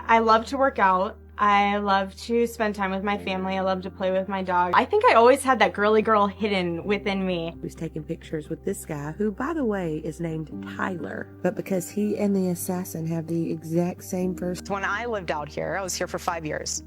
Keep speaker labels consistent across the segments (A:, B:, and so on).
A: I love to work out. I love to spend time with my family. I love to play with my dog. I think I always had that girly girl hidden within me.
B: He was taking pictures with this guy, who, by the way, is named Tyler. But because he and the assassin have the exact same first.
C: When I lived out here, I was here for 5 years.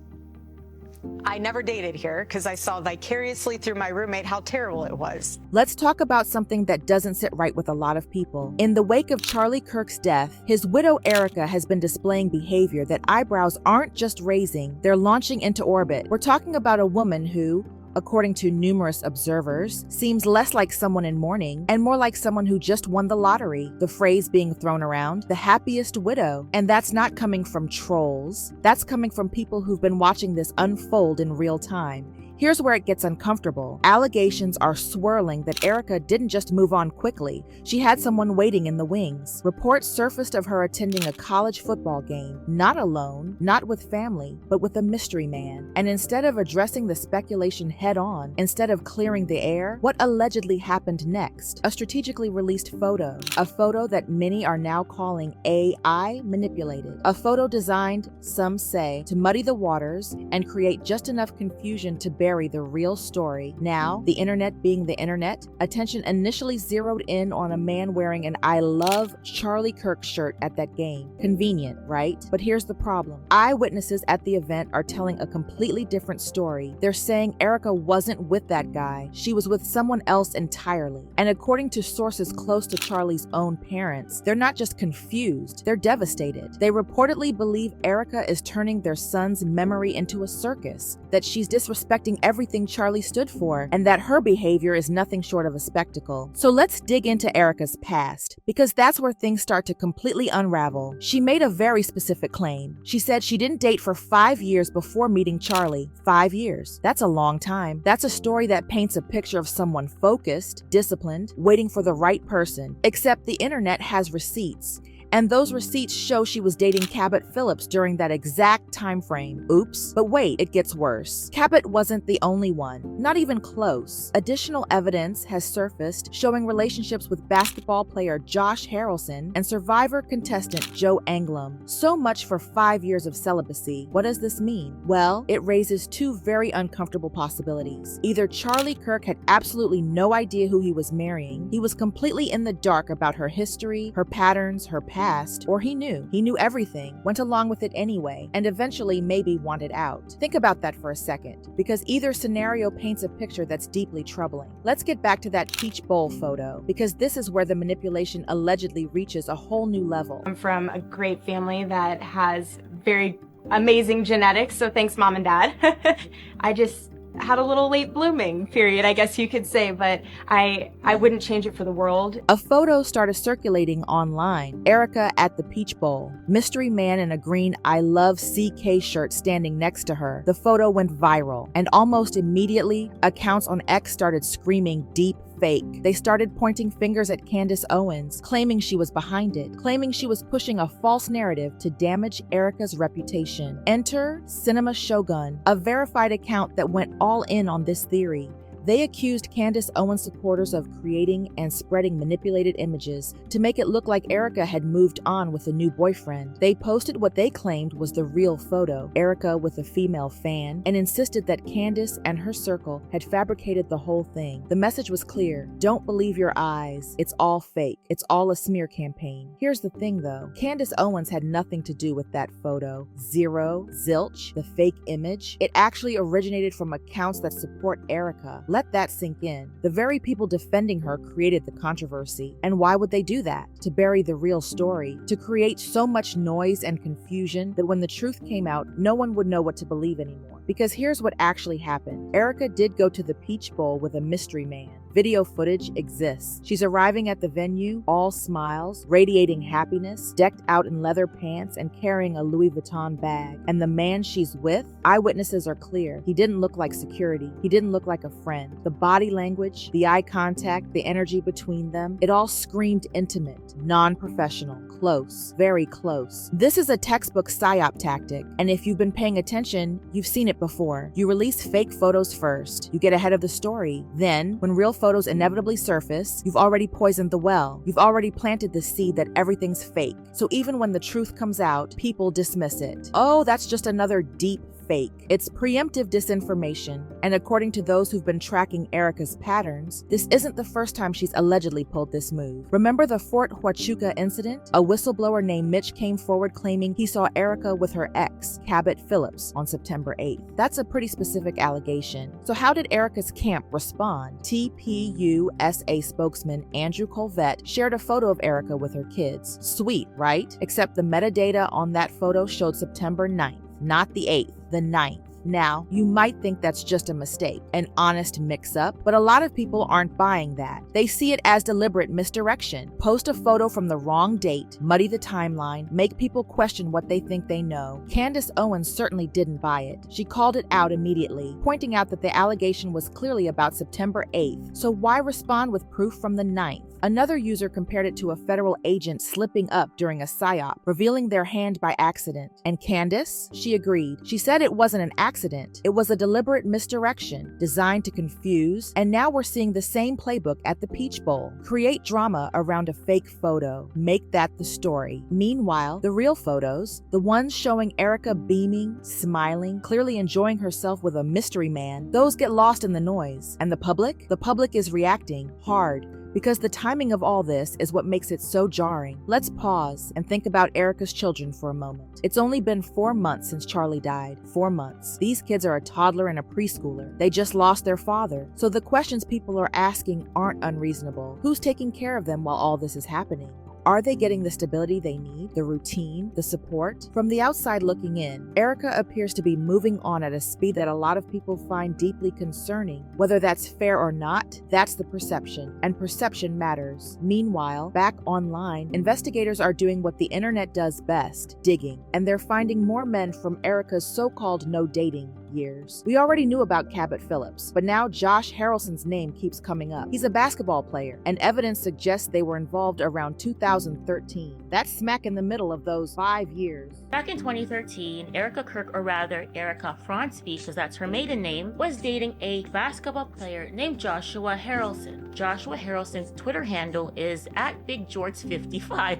C: I never dated here because I saw vicariously through my roommate how terrible it was.
D: Let's talk about something that doesn't sit right with a lot of people. In the wake of Charlie Kirk's death, his widow Erika has been displaying behavior that eyebrows aren't just raising, they're launching into orbit. We're talking about a woman who, according to numerous observers, seems less like someone in mourning and more like someone who just won the lottery. The phrase being thrown around, the happiest widow. And that's not coming from trolls. That's coming from people who've been watching this unfold in real time. Here's where it gets uncomfortable. Allegations are swirling that Erika didn't just move on quickly. She had someone waiting in the wings. Reports surfaced of her attending a college football game, not alone, not with family, but with a mystery man. And instead of addressing the speculation head on, instead of clearing the air, what allegedly happened next? A strategically released photo. A photo that many are now calling AI manipulated. A photo designed, some say, to muddy the waters and create just enough confusion to bury the real story. Now, the internet being the internet, attention initially zeroed in on a man wearing an I love Charlie Kirk shirt at that game. Convenient, right? But here's the problem. Eyewitnesses at the event are telling a completely different story. They're saying Erika wasn't with that guy. She was with someone else entirely. And according to sources close to Charlie's own parents, they're not just confused, they're devastated. They reportedly believe Erika is turning their son's memory into a circus, that she's disrespecting everything Charlie stood for, and that her behavior is nothing short of a spectacle. So let's dig into Erika's past, because that's where things start to completely unravel. She made a very specific claim. She said she didn't date for 5 years before meeting Charlie. 5 years. That's a long time. That's a story that paints a picture of someone focused, disciplined, waiting for the right person. Except the internet has receipts. And those receipts show she was dating Cabot Phillips during that exact time frame. Oops. But wait, it gets worse. Cabot wasn't the only one, not even close. Additional evidence has surfaced showing relationships with basketball player Josh Harrelson and Survivor contestant Joe Anglim. So much for 5 years of celibacy. What does this mean? Well, it raises two very uncomfortable possibilities. Either Charlie Kirk had absolutely no idea who he was marrying, he was completely in the dark about her history, her patterns, her past, or he knew everything, went along with it anyway, and eventually maybe wanted out. Think about that for a second, because either scenario paints a picture that's deeply troubling. Let's get back to that Peach Bowl photo, because this is where the manipulation allegedly reaches a whole new level.
A: I'm from a great family that has very amazing genetics, so thanks Mom and Dad. I just had a little late blooming period, I guess you could say, but I wouldn't change it for the world.
D: A photo started circulating online. Erika at the Peach Bowl. Mystery man in a green I love CK shirt standing next to her. The photo went viral, and almost immediately, accounts on X started screaming deep fake. They started pointing fingers at Candace Owens, claiming she was behind it, claiming she was pushing a false narrative to damage Erika's reputation. Enter Cinema Shogun, a verified account that went all in on this theory. They accused Candace Owens supporters of creating and spreading manipulated images to make it look like Erika had moved on with a new boyfriend. They posted what they claimed was the real photo, Erika with a female fan, and insisted that Candace and her circle had fabricated the whole thing. The message was clear. Don't believe your eyes. It's all fake. It's all a smear campaign. Here's the thing though. Candace Owens had nothing to do with that photo. Zero, zilch, the fake image. It actually originated from accounts that support Erika. Let that sink in. The very people defending her created the controversy. And why would they do that? To bury the real story, to create so much noise and confusion that when the truth came out, no one would know what to believe anymore. Because here's what actually happened. Erika did go to the Peach Bowl with a mystery man. Video footage exists. She's arriving at the venue, all smiles, radiating happiness, decked out in leather pants and carrying a Louis Vuitton bag. And the man she's with, eyewitnesses are clear. He didn't look like security. He didn't look like a friend. The body language, the eye contact, the energy between them, it all screamed intimate, non-professional, close, very close. This is a textbook psyop tactic, and if you've been paying attention, you've seen it before. You release fake photos first. You get ahead of the story. Then, when real photos inevitably surface, you've already poisoned the well. You've already planted the seed that everything's fake. So even when the truth comes out, people dismiss it. Oh, that's just another deep fake. It's preemptive disinformation, and according to those who've been tracking Erika's patterns, this isn't the first time she's allegedly pulled this move. Remember the Fort Huachuca incident? A whistleblower named Mitch came forward claiming he saw Erika with her ex, Cabot Phillips, on September 8th. That's a pretty specific allegation. So how did Erika's camp respond? TPUSA spokesman Andrew Colvette shared a photo of Erika with her kids. Sweet, right? Except the metadata on that photo showed September 9th. Not the 8th, the 9th. Now, you might think that's just a mistake, an honest mix-up, but a lot of people aren't buying that. They see it as deliberate misdirection. Post a photo from the wrong date, muddy the timeline, make people question what they think they know. Candace Owens certainly didn't buy it. She called it out immediately, pointing out that the allegation was clearly about September 8th, so why respond with proof from the 9th? Another user compared it to a federal agent slipping up during a psyop, revealing their hand by accident. And Candace? She agreed. She said it wasn't an accident. It was a deliberate misdirection, designed to confuse, and now we're seeing the same playbook at the Peach Bowl. Create drama around a fake photo. Make that the story. Meanwhile, the real photos, the ones showing Erika beaming, smiling, clearly enjoying herself with a mystery man, those get lost in the noise. And the public? The public is reacting hard, because the timing of all this is what makes it so jarring. Let's pause and think about Erika's children for a moment. It's only been 4 months since Charlie died. 4 months. These kids are a toddler and a preschooler. They just lost their father. So the questions people are asking aren't unreasonable. Who's taking care of them while all this is happening? Are they getting the stability they need, the routine, the support? From the outside looking in, Erika appears to be moving on at a speed that a lot of people find deeply concerning. Whether that's fair or not, that's the perception, and perception matters. Meanwhile, back online, investigators are doing what the internet does best, digging, and they're finding more men from Erika's so-called no dating years. We already knew about Cabot Phillips, but now Josh Harrelson's name keeps coming up. He's a basketball player, and evidence suggests they were involved around 2013. That's smack in the middle of those 5 years.
E: Back in 2013, Erika Kirk, or rather Erika Fronsby, because that's her maiden name, was dating a basketball player named Joshua Harrelson. Joshua Harrelson's Twitter handle is @BigGeorge55.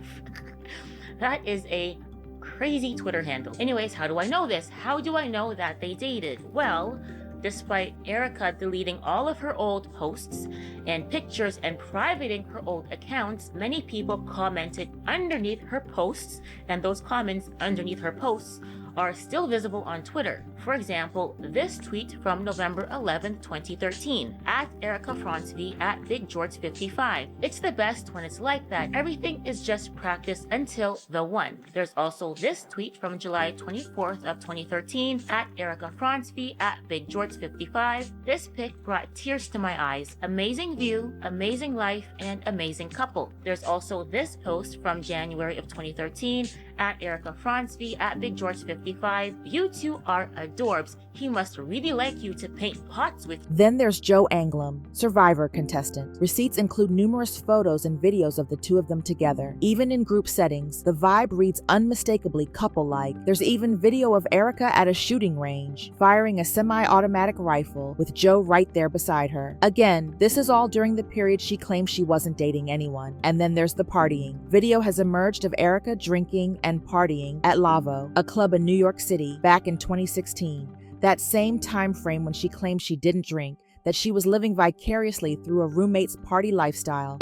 E: That is a crazy Twitter handle. Anyways, how do I know this? How do I know that they dated? Well, despite Erika deleting all of her old posts and pictures and privating her old accounts, many people commented underneath her posts, and those comments underneath her posts are still visible on Twitter. For example, this tweet from November 11, 2013, @Erika Fronsby @BigGeorge55. It's the best when it's like that. Everything is just practice until the one. There's also this tweet from July 24th of 2013, @Erika Fronsby @BigGeorge55. This pic brought tears to my eyes. Amazing view, amazing life, and amazing couple. There's also this post from January of 2013, @Erika Fronsby @BigGeorge55. You two are adorbs. He must really like you to paint pots with.
D: Then there's Joe Anglam, Survivor contestant. Receipts include numerous photos and videos of the two of them together. Even in group settings, the vibe reads unmistakably couple-like. There's even video of Erika at a shooting range, firing a semi-automatic rifle with Joe right there beside her. Again, this is all during the period she claims she wasn't dating anyone. And then there's the partying. Video has emerged of Erika drinking and partying at Lavo, a club in New York City, back in 2016. That same time frame when she claimed she didn't drink, that she was living vicariously through a roommate's party lifestyle.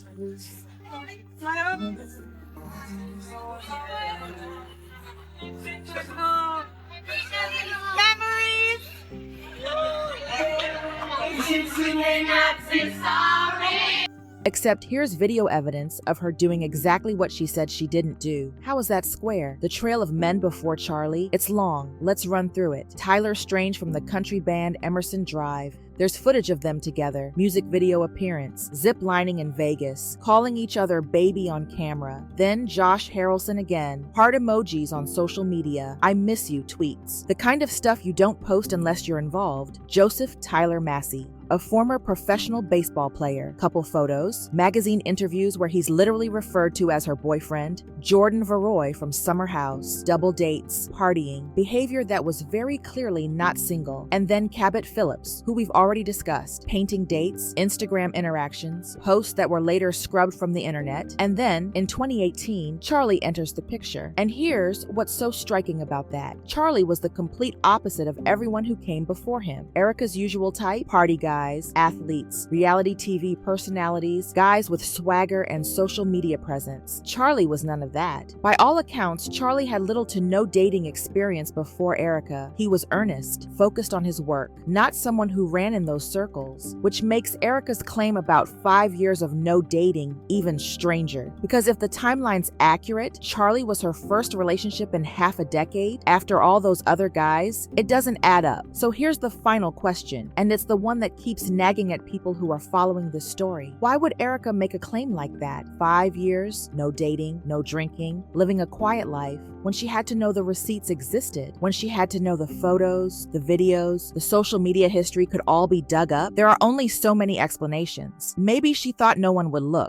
D: Except here's video evidence of her doing exactly what she said she didn't do. How is that square? The trail of men before Charlie? It's long. Let's run through it. Tyler Strange from the country band Emerson Drive. There's footage of them together, music video appearance, zip-lining in Vegas, calling each other baby on camera. Then Josh Harrelson again, heart emojis on social media, I miss you tweets. The kind of stuff you don't post unless you're involved. Joseph Tyler Massey. a former professional baseball player, couple photos, magazine interviews where he's literally referred to as her boyfriend, Jordan Veroy from Summer House, double dates, partying, behavior that was very clearly not single, and then Cabot Phillips, who we've already discussed, painting dates, Instagram interactions, posts that were later scrubbed from the internet, and then, in 2018, Charlie enters the picture. And here's what's so striking about that. Charlie was the complete opposite of everyone who came before him. Erika's usual type, party guys, athletes, reality TV personalities, guys with swagger and social media presence. Charlie was none of that. By all accounts, Charlie had little to no dating experience before Erika. He was earnest, focused on his work, not someone who ran in those circles, which makes Erika's claim about 5 years of no dating even stranger. Because if the timeline's accurate, Charlie was her first relationship in half a decade after all those other guys, it doesn't add up. So here's the final question, and it's the one that keeps nagging at people who are following this story. Why would Erika make a claim like that? 5 years, no dating, no drinking, living a quiet life, when she had to know the receipts existed, when she had to know the photos, the videos, the social media history could all be dug up? There are only so many explanations. Maybe she thought no one would look.